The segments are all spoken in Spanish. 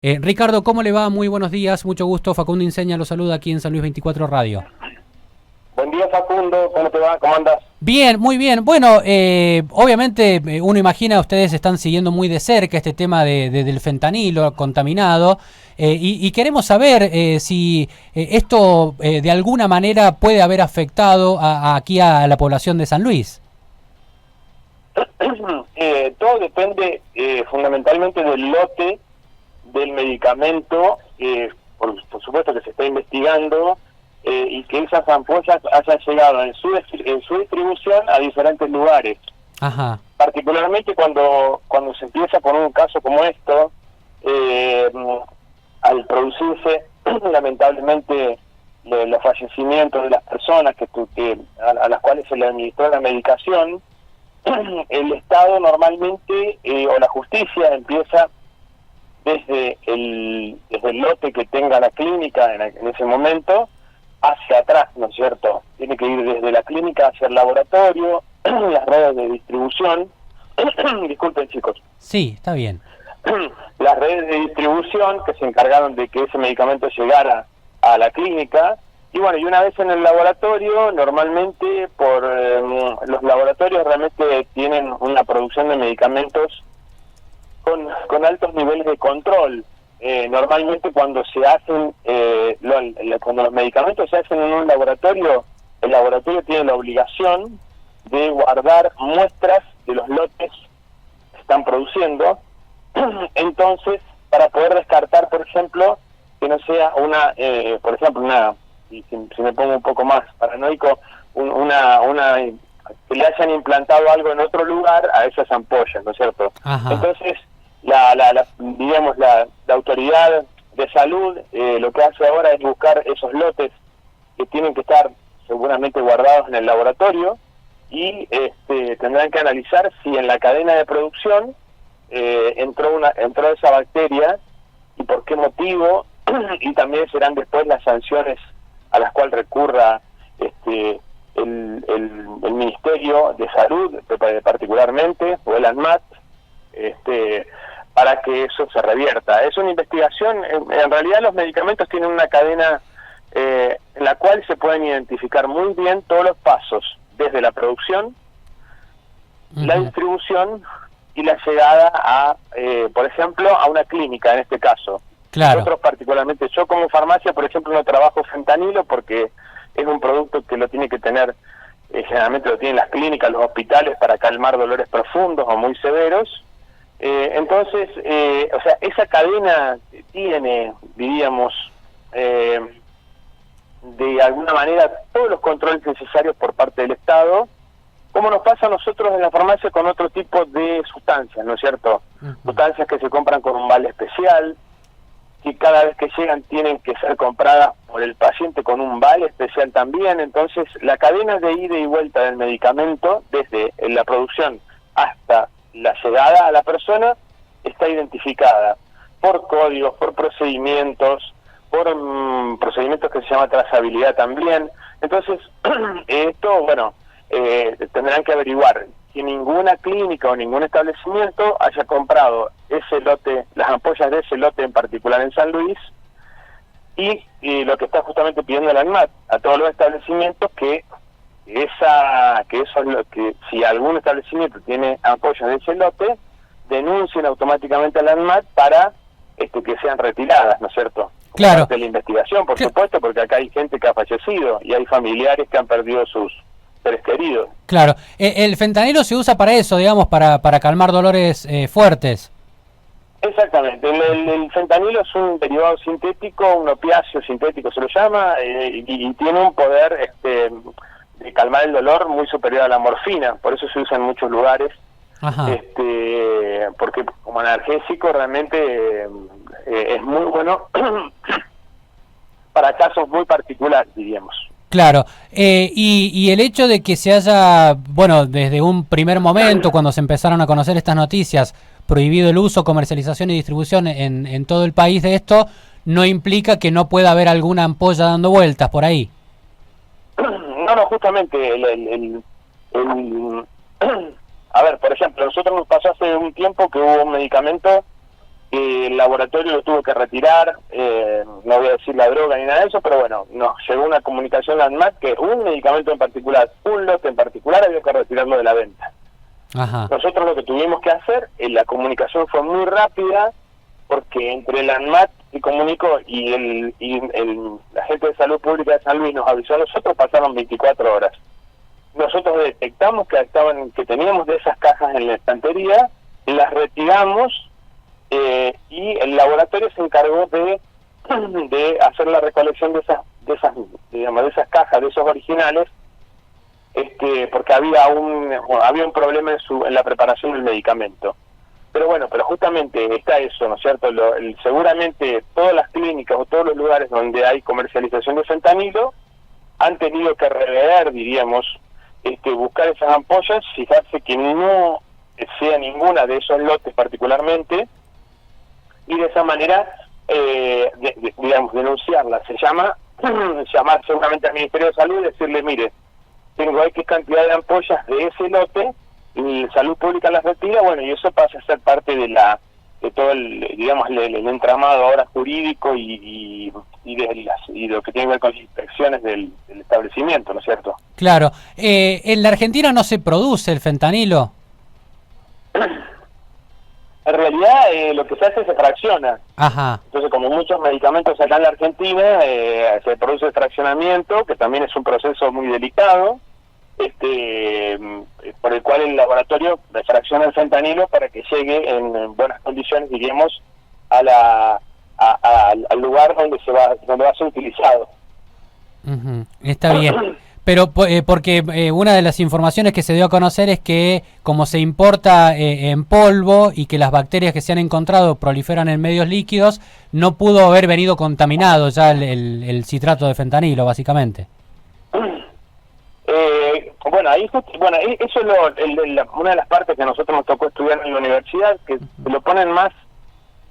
Ricardo, ¿cómo le va? Muy buenos días, mucho gusto. Facundo Inseña lo saluda aquí en San Luis 24 Radio. Buen día, Facundo, ¿cómo te va? ¿Cómo andas? Bien, muy bien. Bueno, obviamente uno imagina, ustedes están siguiendo muy de cerca este tema del fentanilo contaminado y queremos saber si esto de alguna manera puede haber afectado aquí a la población de San Luis. Todo depende fundamentalmente del lote del medicamento, por supuesto que se está investigando, y que esas ampollas hayan llegado en su distribución a diferentes lugares. Ajá. Particularmente cuando se empieza con un caso como esto, al producirse lamentablemente los fallecimientos de las personas a las cuales se le administró la medicación, el Estado normalmente o la justicia empieza desde el lote que tenga la clínica en ese momento hacia atrás, ¿no es cierto? Tiene que ir desde la clínica hacia el laboratorio, las redes de distribución. Disculpen, chicos. Sí, está bien. Las redes de distribución que se encargaron de que ese medicamento llegara a la clínica. Y bueno, y una vez en el laboratorio, normalmente los laboratorios realmente tienen una producción de medicamentos con altos niveles de control. Normalmente cuando se hacen, cuando los medicamentos se hacen en un laboratorio, el laboratorio tiene la obligación de guardar muestras de los lotes que están produciendo. Entonces, para poder descartar, por ejemplo, que no sea si me pongo un poco más paranoico, que le hayan implantado algo en otro lugar a esas ampollas, ¿no es cierto? Ajá. Entonces, la autoridad de salud lo que hace ahora es buscar esos lotes que tienen que estar seguramente guardados en el laboratorio y tendrán que analizar si en la cadena de producción entró esa bacteria y por qué motivo, y también serán después las sanciones a las cuales recurra el Ministerio de Salud particularmente, o el ANMAT, para que eso se revierta. Es una investigación, en realidad los medicamentos tienen una cadena en la cual se pueden identificar muy bien todos los pasos, desde la producción, la distribución y la llegada por ejemplo, a una clínica en este caso. Claro. Nosotros particularmente, yo como farmacia, por ejemplo, no trabajo fentanilo porque es un producto que lo tiene que tener, generalmente lo tienen las clínicas, los hospitales para calmar dolores profundos o muy severos. Entonces, esa cadena tiene, diríamos, de alguna manera todos los controles necesarios por parte del Estado, como nos pasa a nosotros en la farmacia con otro tipo de sustancias, ¿no es cierto? Sustancias que se compran con un vale especial, que cada vez que llegan tienen que ser compradas por el paciente con un vale especial también. Entonces, la cadena de ida y vuelta del medicamento, desde la producción hasta la llegada a la persona, está identificada por códigos, por procedimientos, por procedimientos que se llama trazabilidad también. Entonces, esto, bueno, tendrán que averiguar que ninguna clínica o ningún establecimiento haya comprado ese lote, las ampollas de ese lote en particular en San Luis, y lo que está justamente pidiendo el ANMAT a todos los establecimientos que si algún establecimiento tiene ampollas de ese lote, denuncien automáticamente al ANMAT para que sean retiradas, ¿no es cierto? Claro. Parte de la investigación, por supuesto, porque acá hay gente que ha fallecido y hay familiares que han perdido sus seres queridos. Claro. El fentanilo se usa para eso, digamos, para calmar dolores fuertes. Exactamente. El fentanilo es un derivado sintético, un opiáceo sintético se lo llama, y tiene un poder de calmar el dolor muy superior a la morfina, por eso se usa en muchos lugares. Ajá. Porque como analgésico realmente es muy bueno para casos muy particulares, diríamos. Claro, y el hecho de que se haya, bueno, desde un primer momento, cuando se empezaron a conocer estas noticias, prohibido el uso, comercialización y distribución en todo el país de esto, no implica que no pueda haber alguna ampolla dando vueltas por ahí. No, justamente, a ver, por ejemplo, nosotros nos pasó hace un tiempo que hubo un medicamento El laboratorio lo tuvo que retirar, no voy a decir la droga ni nada de eso, pero bueno, nos llegó una comunicación a ANMAT que un medicamento en particular, un lote en particular, había que retirarlo de la venta. Ajá. Nosotros lo que tuvimos que hacer, la comunicación fue muy rápida, porque entre el ANMAT que comunicó y la gente de salud pública de San Luis nos avisó a nosotros, pasaron 24 horas. Nosotros detectamos que teníamos de esas cajas en la estantería, las retiramos, y el laboratorio se encargó de hacer la recolección de esas cajas, de esos originales, porque había un problema en la preparación del medicamento. Pero bueno, pero justamente está eso, ¿no es cierto? Seguramente todas las clínicas o todos los lugares donde hay comercialización de fentanilo han tenido que rever, diríamos, buscar esas ampollas, fijarse que no sea ninguna de esos lotes particularmente, y de esa manera, digamos, denunciarla. Se llama, llamar seguramente al Ministerio de Salud y decirle, mire, tengo X cantidad de ampollas de ese lote, y Salud Pública las retira, bueno, y eso pasa a ser parte de todo el entramado ahora jurídico y lo que tiene que ver con las inspecciones del establecimiento, ¿no es cierto? Claro. ¿En la Argentina no se produce el fentanilo? En realidad lo que se hace es se fracciona. Ajá. Entonces, como muchos medicamentos acá en la Argentina, se produce fraccionamiento, que también es un proceso muy delicado, por el cual el laboratorio fracciona el fentanilo para que llegue en buenas condiciones, diríamos, al lugar donde va a ser utilizado. Uh-huh. Está bien. Pero porque una de las informaciones que se dio a conocer es que como se importa en polvo y que las bacterias que se han encontrado proliferan en medios líquidos, no pudo haber venido contaminado ya el citrato de fentanilo, básicamente. Eso es una de las partes que a nosotros nos tocó estudiar en la universidad, que lo ponen más,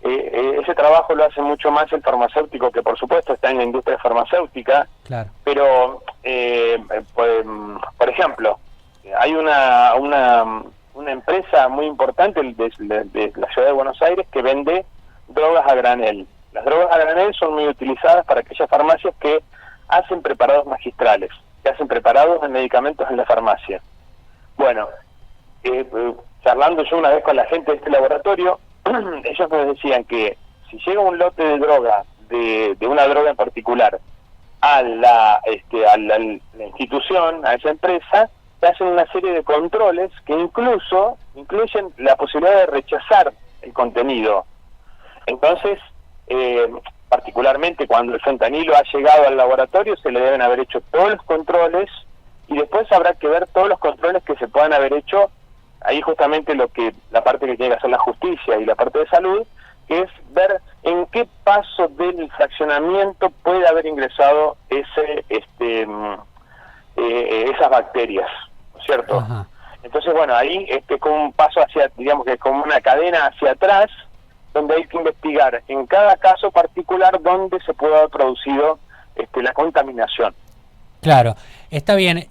ese trabajo lo hace mucho más el farmacéutico, que por supuesto está en la industria farmacéutica. Claro. Pero, por ejemplo, hay una empresa muy importante de la ciudad de Buenos Aires que vende drogas a granel. Las drogas a granel son muy utilizadas para aquellas farmacias que hacen preparados magistrales, que hacen preparados de medicamentos en la farmacia. Bueno, charlando yo una vez con la gente de este laboratorio, ellos me decían que si llega un lote de droga, de una droga en particular, a la institución, a esa empresa, se hacen una serie de controles que incluyen la posibilidad de rechazar el contenido. Entonces, particularmente cuando el fentanilo ha llegado al laboratorio, se le deben haber hecho todos los controles, y después habrá que ver todos los controles que se puedan haber hecho. Ahí justamente la parte que tiene que hacer la justicia y la parte de salud, que es ver en qué paso del fraccionamiento puede haber ingresado esas bacterias, ¿no es cierto? Ajá. Entonces, bueno, ahí como un paso hacia, digamos que es como una cadena hacia atrás, donde hay que investigar en cada caso particular dónde se puede haber producido la contaminación. Claro, está bien.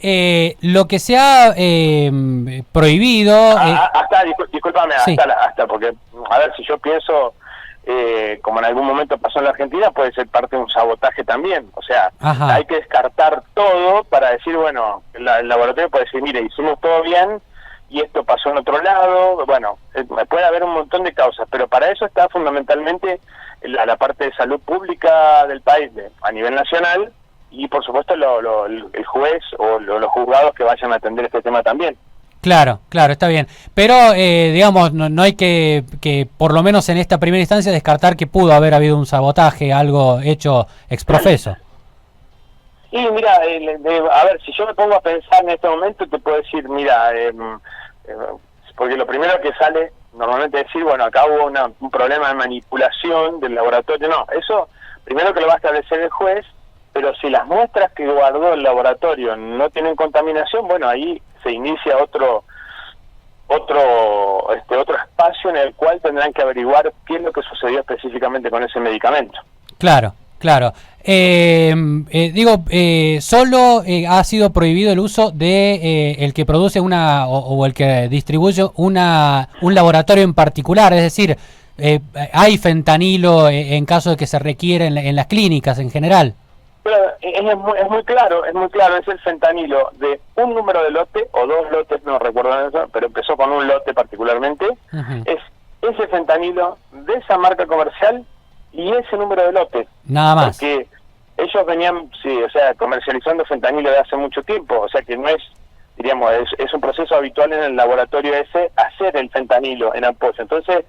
Lo que se ha prohibido... discúlpame, sí. hasta porque, a ver, si yo pienso, como en algún momento pasó en la Argentina, puede ser parte de un sabotaje también. O sea, ajá, hay que descartar todo para decir, bueno, el laboratorio puede decir, mire, hicimos todo bien y esto pasó en otro lado. Bueno, puede haber un montón de causas, pero para eso está fundamentalmente la parte de salud pública del país a nivel nacional, y por supuesto el juez o los juzgados que vayan a atender este tema también. Claro, está bien. Pero, digamos, no hay que, por lo menos en esta primera instancia, descartar que pudo haber habido un sabotaje, algo hecho ex profeso. Y mira, a ver, si yo me pongo a pensar en este momento, te puedo decir, mira, porque lo primero que sale normalmente es decir, bueno, acá hubo un problema de manipulación del laboratorio. No, eso primero que lo va a establecer el juez. Pero si las muestras que guardó el laboratorio no tienen contaminación, bueno, ahí se inicia otro espacio en el cual tendrán que averiguar qué es lo que sucedió específicamente con ese medicamento. Claro. Solo ha sido prohibido el uso de el que produce o el que distribuye un laboratorio en particular, es decir, hay fentanilo en caso de que se requiera en las clínicas en general. Pero es muy claro, es el fentanilo de un número de lote, o 2 lotes, no recuerdo eso, pero empezó con un lote particularmente, es ese fentanilo de esa marca comercial y ese número de lote. Nada más. Porque ellos venían, comercializando fentanilo de hace mucho tiempo, o sea que no es, diríamos, es un proceso habitual en el laboratorio ese hacer el fentanilo en ampolla. Entonces,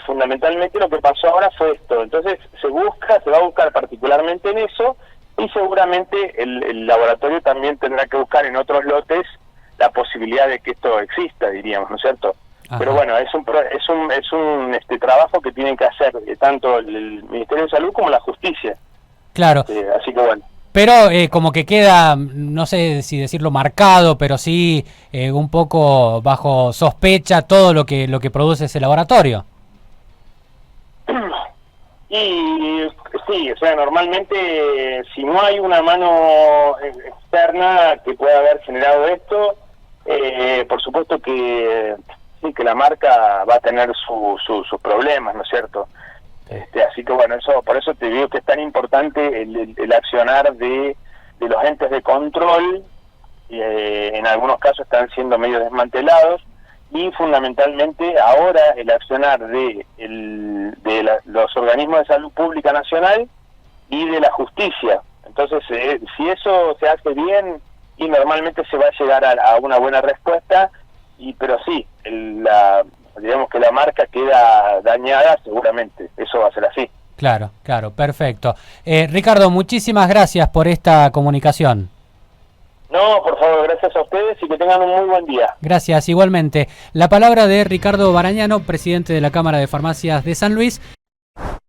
fundamentalmente lo que pasó ahora fue esto. Entonces se va a buscar particularmente en eso, y seguramente el laboratorio también tendrá que buscar en otros lotes la posibilidad de que esto exista, diríamos, ¿no es cierto? Ajá. Pero bueno, es un trabajo que tienen que hacer tanto el Ministerio de Salud como la Justicia. Claro. Así que bueno. Pero como que queda, no sé si decirlo marcado, pero sí un poco bajo sospecha todo lo que produce ese laboratorio. Y sí, o sea, normalmente si no hay una mano externa que pueda haber generado esto, por supuesto que sí, que la marca va a tener sus problemas, ¿no es cierto? Así que bueno, por eso te digo que es tan importante el accionar de los entes de control. En algunos casos están siendo medio desmantelados, y fundamentalmente ahora el accionar de los organismos de salud pública nacional y de la justicia. Entonces, si eso se hace bien, y normalmente se va a llegar a una buena respuesta, pero sí, digamos que la marca queda dañada, seguramente, eso va a ser así. Claro, perfecto. Ricardo, muchísimas gracias por esta comunicación. No, por favor, gracias a ustedes y que tengan un muy buen día. Gracias, igualmente. La palabra de Ricardo Barañano, presidente de la Cámara de Farmacias de San Luis.